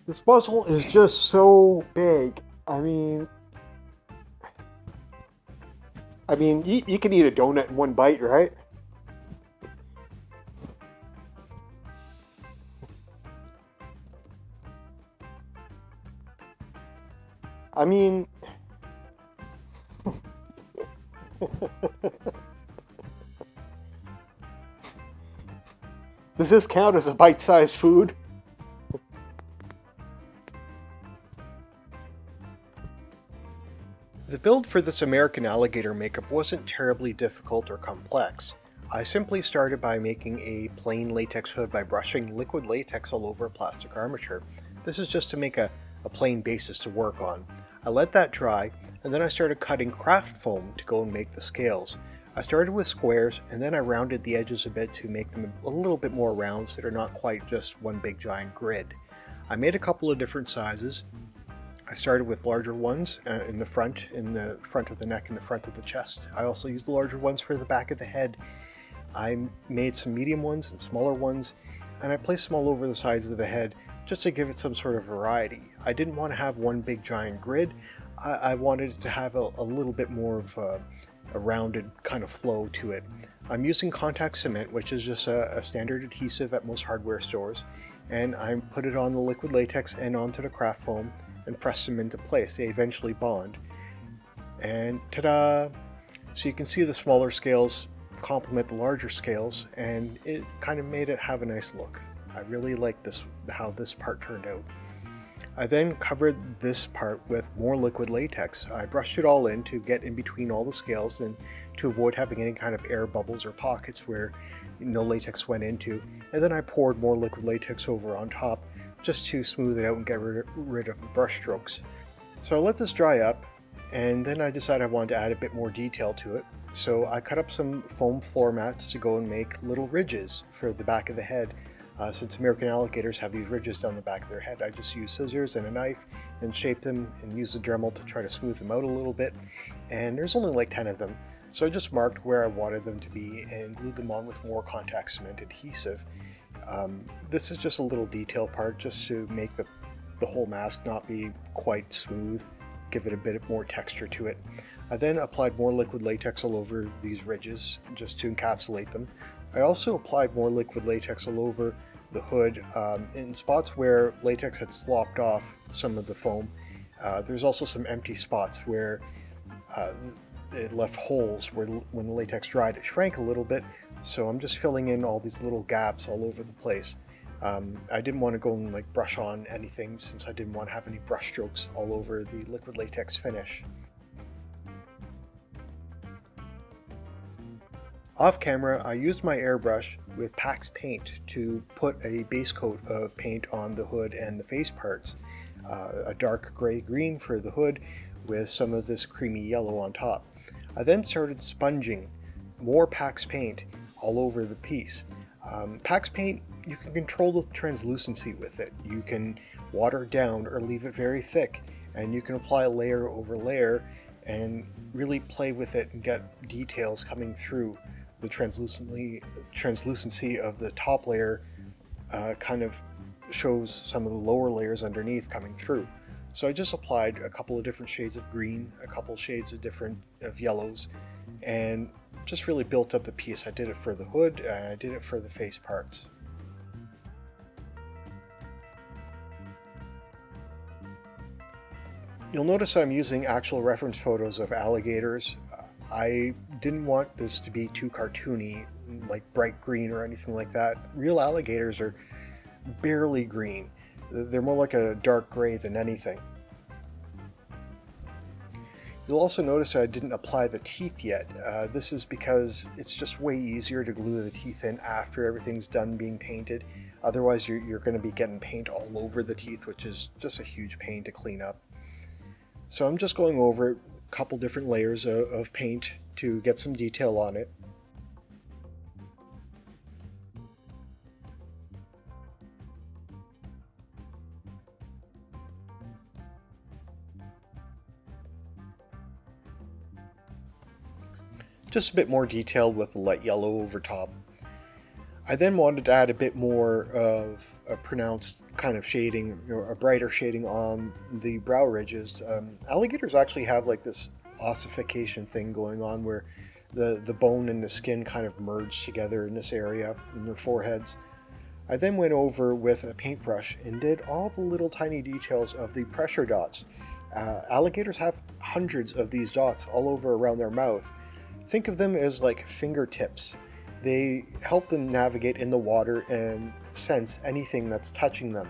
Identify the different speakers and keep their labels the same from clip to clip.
Speaker 1: This puzzle is just so big. You can eat a donut in one bite, right? I mean, does this count as a bite-sized food?
Speaker 2: The build for this American Alligator makeup wasn't terribly difficult or complex. I simply started by making a plain latex hood by brushing liquid latex all over plastic armature. This is just to make a plain basis to work on. I let that dry, and then I started cutting craft foam to go and make the scales. I started with squares, and then I rounded the edges a bit to make them a little bit more round so they're not quite just one big giant grid. I made a couple of different sizes. I started with larger ones in the front of the neck and the front of the chest. I also used the larger ones for the back of the head. I made some medium ones and smaller ones, and I placed them all over the sides of the head just to give it some sort of variety. I didn't want to have one big giant grid. I wanted it to have a little bit more of a rounded kind of flow to it. I'm using contact cement, which is just a standard adhesive at most hardware stores, and I put it on the liquid latex and onto the craft foam and press them into place. They eventually bond. And ta-da! So you can see the smaller scales complement the larger scales, and it kind of made it have a nice look. I really like how this part turned out. I then covered this part with more liquid latex. I brushed it all in to get in between all the scales and to avoid having any kind of air bubbles or pockets where no latex went into. And then I poured more liquid latex over on top just to smooth it out and get rid of the brush strokes. So I let this dry up, and then I decided I wanted to add a bit more detail to it. So I cut up some foam floor mats to go and make little ridges for the back of the head. Since American alligators have these ridges down the back of their head, I just used scissors and a knife and shaped them and used a Dremel to try to smooth them out a little bit. And there's only like 10 of them. So I just marked where I wanted them to be and glued them on with more contact cement adhesive. This is just a little detail part just to make the whole mask not be quite smooth, give it a bit more texture to it. I then applied more liquid latex all over these ridges just to encapsulate them. I also applied more liquid latex all over the hood in spots where latex had slopped off some of the foam. There's also some empty spots where it left holes where when the latex dried it shrank a little bit, so I'm just filling in all these little gaps all over the place. I didn't want to go and like brush on anything since I didn't want to have any brush strokes all over the liquid latex finish. Off camera, I used my airbrush with PAX paint to put a base coat of paint on the hood and the face parts. A dark gray-green for the hood with some of this creamy yellow on top. I then started sponging more PAX paint all over the piece. PAX paint, you can control the translucency with it. You can water it down or leave it very thick, and you can apply layer over layer and really play with it and get details coming through. The translucency of the top layer kind of shows some of the lower layers underneath coming through. So I just applied a couple of different shades of green, a couple shades of yellows, and just really built up the piece. I did it for the hood, and I did it for the face parts. You'll notice I'm using actual reference photos of alligators. I didn't want this to be too cartoony, like bright green or anything like that. Real alligators are barely green. They're more like a dark gray than anything. You'll also notice I didn't apply the teeth yet. This is because it's just way easier to glue the teeth in after everything's done being painted. Otherwise you're going to be getting paint all over the teeth, which is just a huge pain to clean up. So I'm just going over a couple different layers of paint to get some detail on it. Just a bit more detailed with the light yellow over top. I then wanted to add a bit more of a pronounced kind of shading, or a brighter shading on the brow ridges. Alligators actually have like this ossification thing going on where the bone and the skin kind of merge together in this area in their foreheads. I then went over with a paintbrush and did all the little tiny details of the pressure dots. Alligators have hundreds of these dots all over around their mouth. Think of them as like fingertips. They help them navigate in the water and sense anything that's touching them.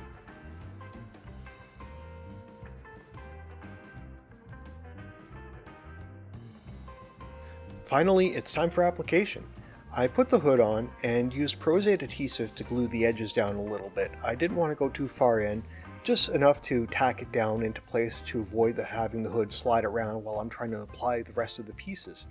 Speaker 2: Finally, it's time for application. I put the hood on and used Prosthetic adhesive to glue the edges down a little bit. I didn't want to go too far in, just enough to tack it down into place to avoid having the hood slide around while I'm trying to apply the rest of the pieces.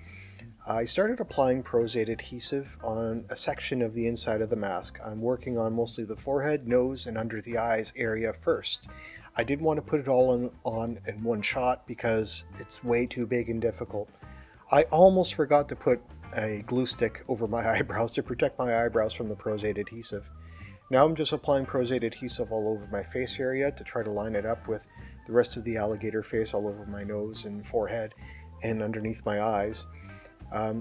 Speaker 2: I started applying Prosthetic adhesive on a section of the inside of the mask. I'm working on mostly the forehead, nose, and under the eyes area first. I didn't want to put it all on in one shot because it's way too big and difficult. I almost forgot to put a glue stick over my eyebrows to protect my eyebrows from the Prosthetic adhesive. Now I'm just applying Prosthetic adhesive all over my face area to try to line it up with the rest of the alligator face all over my nose and forehead and underneath my eyes.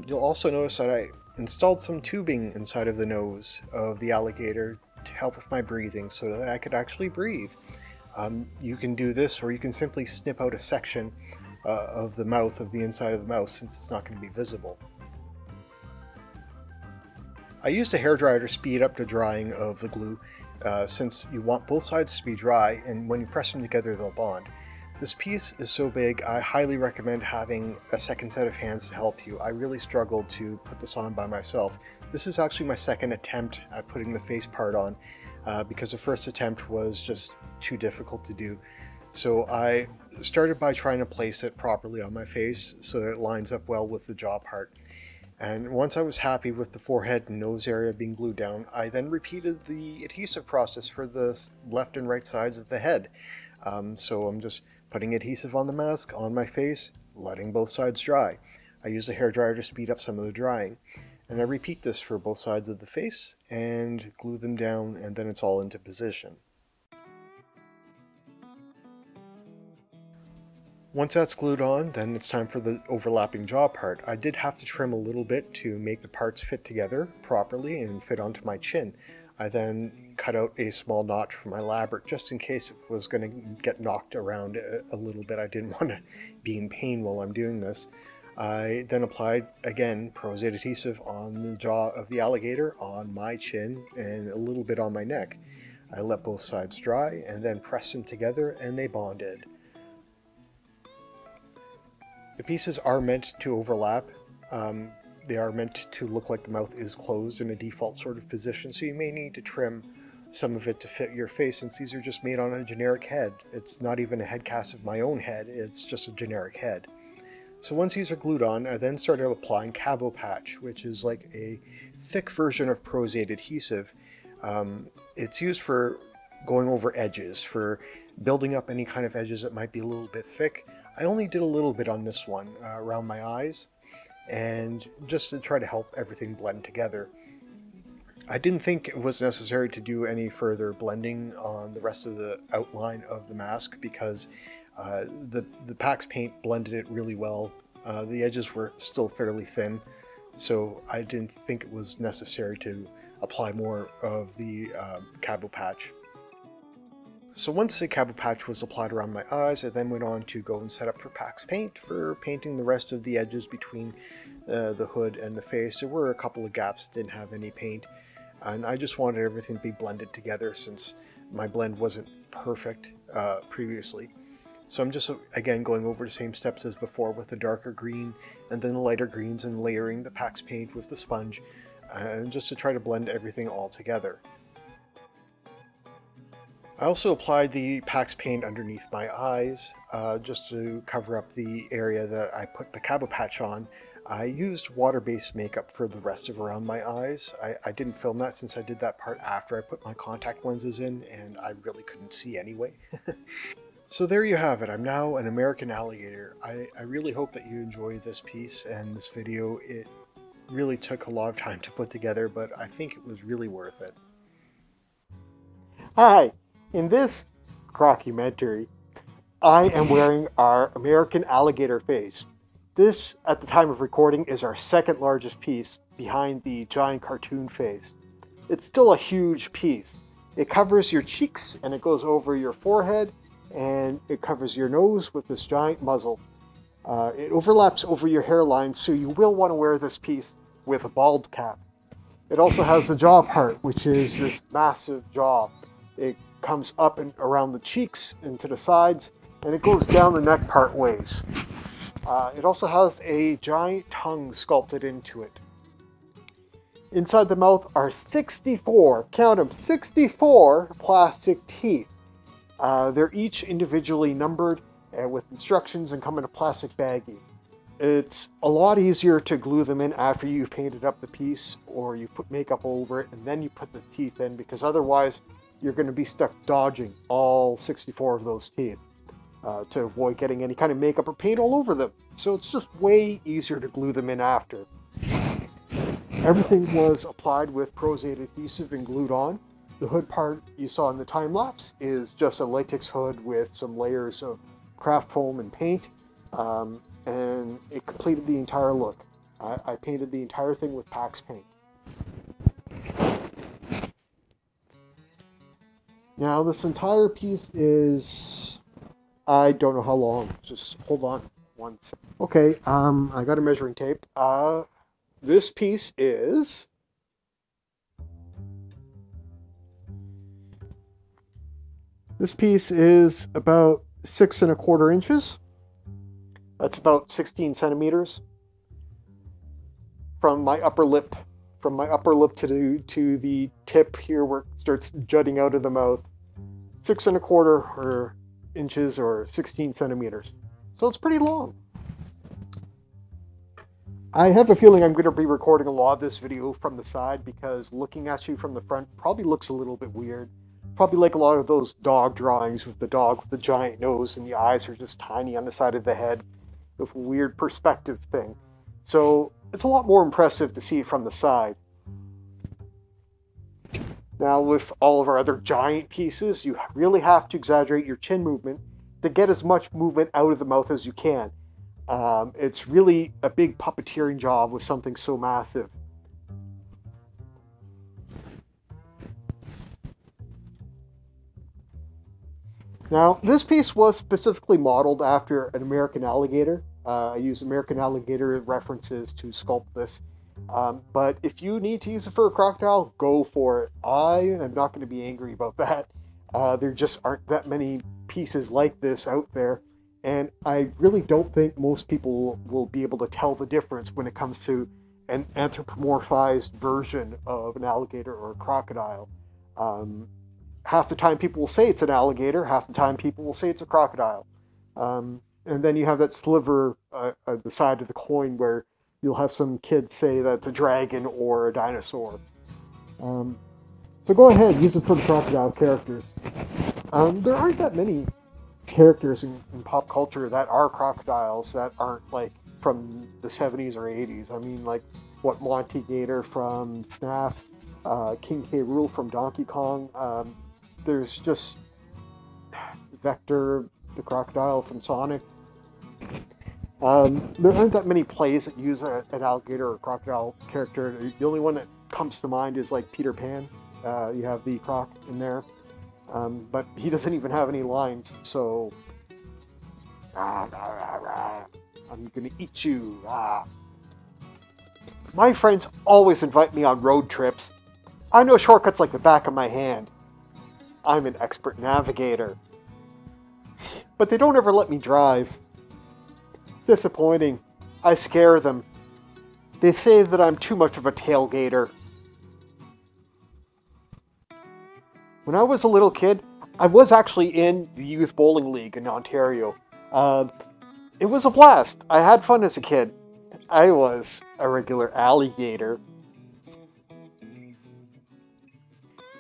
Speaker 2: You'll also notice that I installed some tubing inside of the nose of the alligator to help with my breathing so that I could actually breathe. You can do this, or you can simply snip out a section of the mouth, of the inside of the mouth, since it's not going to be visible. I used a hairdryer to speed up the drying of the glue, since you want both sides to be dry, and when you press them together they'll bond. This piece is so big, I highly recommend having a second set of hands to help you. I really struggled to put this on by myself. This is actually my second attempt at putting the face part on, because the first attempt was just too difficult to do. So I started by trying to place it properly on my face so that it lines up well with the jaw part. And once I was happy with the forehead and nose area being glued down, I then repeated the adhesive process for the left and right sides of the head. So I'm just putting adhesive on the mask, on my face, letting both sides dry. I use the hairdryer to speed up some of the drying. And I repeat this for both sides of the face and glue them down, and then it's all into position. Once that's glued on, then it's time for the overlapping jaw part. I did have to trim a little bit to make the parts fit together properly and fit onto my chin. I then cut out a small notch for my labret just in case it was going to get knocked around a little bit. I didn't want to be in pain while I'm doing this. I then applied, again, Prosthetic adhesive on the jaw of the alligator, on my chin, and a little bit on my neck. I let both sides dry and then pressed them together, and they bonded. The pieces are meant to overlap. They are meant to look like the mouth is closed in a default sort of position, so you may need to trim some of it to fit your face, since these are just made on a generic head. It's not even a head cast of my own head, it's just a generic head. So once these are glued on, I then started applying Cabo Patch, which is like a thick version of Prosthetic adhesive. It's used for going over edges, for building up any kind of edges that might be a little bit thick. I only did a little bit on this one around my eyes, and just to try to help everything blend together. I didn't think it was necessary to do any further blending on the rest of the outline of the mask because the PAX paint blended it really well. The edges were still fairly thin, so I didn't think it was necessary to apply more of the Cabo Patch. So once the Cabo Patch was applied around my eyes, I then went on to go and set up for PAX paint for painting the rest of the edges between the hood and the face. There were a couple of gaps that didn't have any paint, and I just wanted everything to be blended together since my blend wasn't perfect previously. So I'm just, again, going over the same steps as before with the darker green and then the lighter greens and layering the PAX paint with the sponge, just to try to blend everything all together. I also applied the PAX paint underneath my eyes just to cover up the area that I put the Cabo Patch on. I used water-based makeup for the rest of around my eyes. I didn't film that since I did that part after I put my contact lenses in, and I really couldn't see anyway. So there you have it. I'm now an American alligator. I really hope that you enjoy this piece and this video. It really took a lot of time to put together, but I think it was really worth it.
Speaker 1: Hi, in this crockumentary, I am wearing our American Alligator Face. This, at the time of recording, is our second largest piece behind the giant cartoon face. It's still a huge piece. It covers your cheeks and it goes over your forehead and it covers your nose with this giant muzzle. It overlaps over your hairline, so you will want to wear this piece with a bald cap. It also has the jaw part, which is this massive jaw. It comes up and around the cheeks and to the sides, and it goes down the neck part ways. It also has a giant tongue sculpted into it. Inside the mouth are 64, count them, 64 plastic teeth. They're each individually numbered with instructions and come in a plastic baggie. It's a lot easier to glue them in after you've painted up the piece or you put makeup over it and then you put the teeth in, because otherwise you're going to be stuck dodging all 64 of those teeth to avoid getting any kind of makeup or paint all over them. So it's just way easier to glue them in after. Everything was applied with Prosthetic adhesive and glued on. The hood part you saw in the time lapse is just a latex hood with some layers of craft foam and paint, and it completed the entire look. I painted the entire thing with Pax paint. Now this entire piece is, I don't know how long, just hold on one second. Okay, I got a measuring tape. This piece is about 6 1/4 inches. That's about 16 centimeters from my upper lip. From my upper lip to the tip here where it starts jutting out of the mouth. 6 1/4 inches or 16 centimeters. So it's pretty long. I have a feeling I'm going to be recording a lot of this video from the side because looking at you from the front probably looks a little bit weird. Probably like a lot of those dog drawings with the dog with the giant nose and the eyes are just tiny on the side of the head with a weird perspective thing. So it's a lot more impressive to see it from the side. Now with all of our other giant pieces, you really have to exaggerate your chin movement to get as much movement out of the mouth as you can. It's really a big puppeteering job with something so massive. Now, this piece was specifically modeled after an American alligator. I use American alligator references to sculpt this. But if you need to use it for a crocodile, go for it. I am not going to be angry about that. There just aren't that many pieces like this out there. And I really don't think most people will be able to tell the difference when it comes to an anthropomorphized version of an alligator or a crocodile. Half the time people will say it's an alligator, half the time people will say it's a crocodile. And then you have that sliver at the side of the coin where you'll have some kids say that it's a dragon or a dinosaur. So go ahead, use it for the crocodile characters. There aren't that many characters in pop culture that are crocodiles that aren't like from the 70s or 80s. I mean, like what, Monty Gator from FNAF, King K. Rool from Donkey Kong. There's just Vector, the crocodile from Sonic. There aren't that many plays that use an alligator or crocodile character. The only one that comes to mind is like Peter Pan. You have the croc in there. But he doesn't even have any lines, so I'm gonna eat you. My friends always invite me on road trips. I know shortcuts like the back of my hand. I'm an expert navigator. But they don't ever let me drive. Disappointing. I scare them. They say that I'm too much of a tailgater. When I was a little kid, I was actually in the Youth Bowling League in Ontario. It was a blast. I had fun as a kid. I was a regular alligator.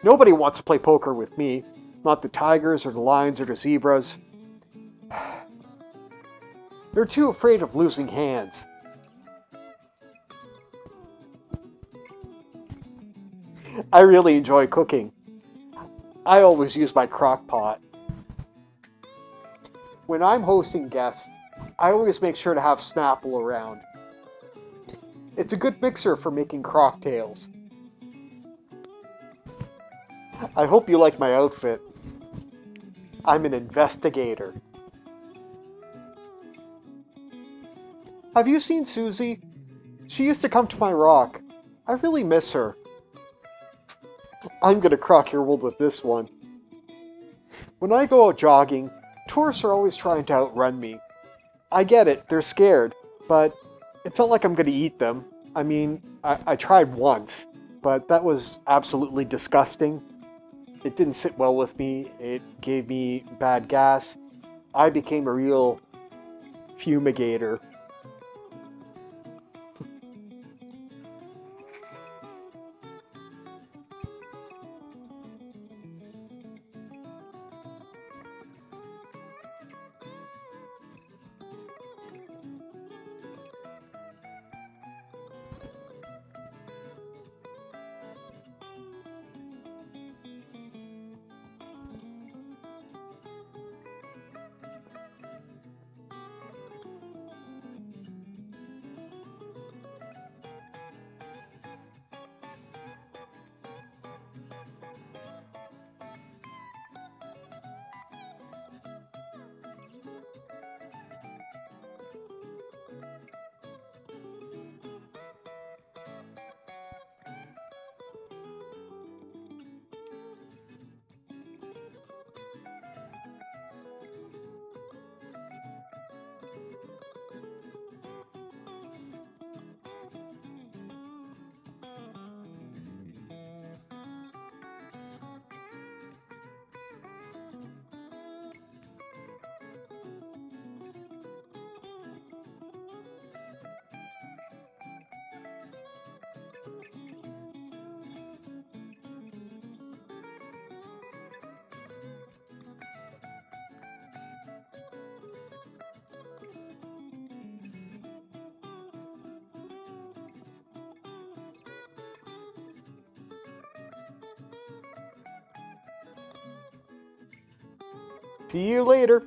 Speaker 1: Nobody wants to play poker with me. Not the tigers or the lions or the zebras. They're too afraid of losing hands. I really enjoy cooking. I always use my crock pot. When I'm hosting guests, I always make sure to have Snapple around. It's a good mixer for making cocktails. I hope you like my outfit. I'm an investigator. Have you seen Susie? She used to come to my rock. I really miss her. I'm gonna crock your world with this one. When I go out jogging, tourists are always trying to outrun me. I get it, they're scared, but it's not like I'm gonna eat them. I mean, I tried once, but that was absolutely disgusting. It didn't sit well with me. It gave me bad gas. I became a real fumigator. See you later.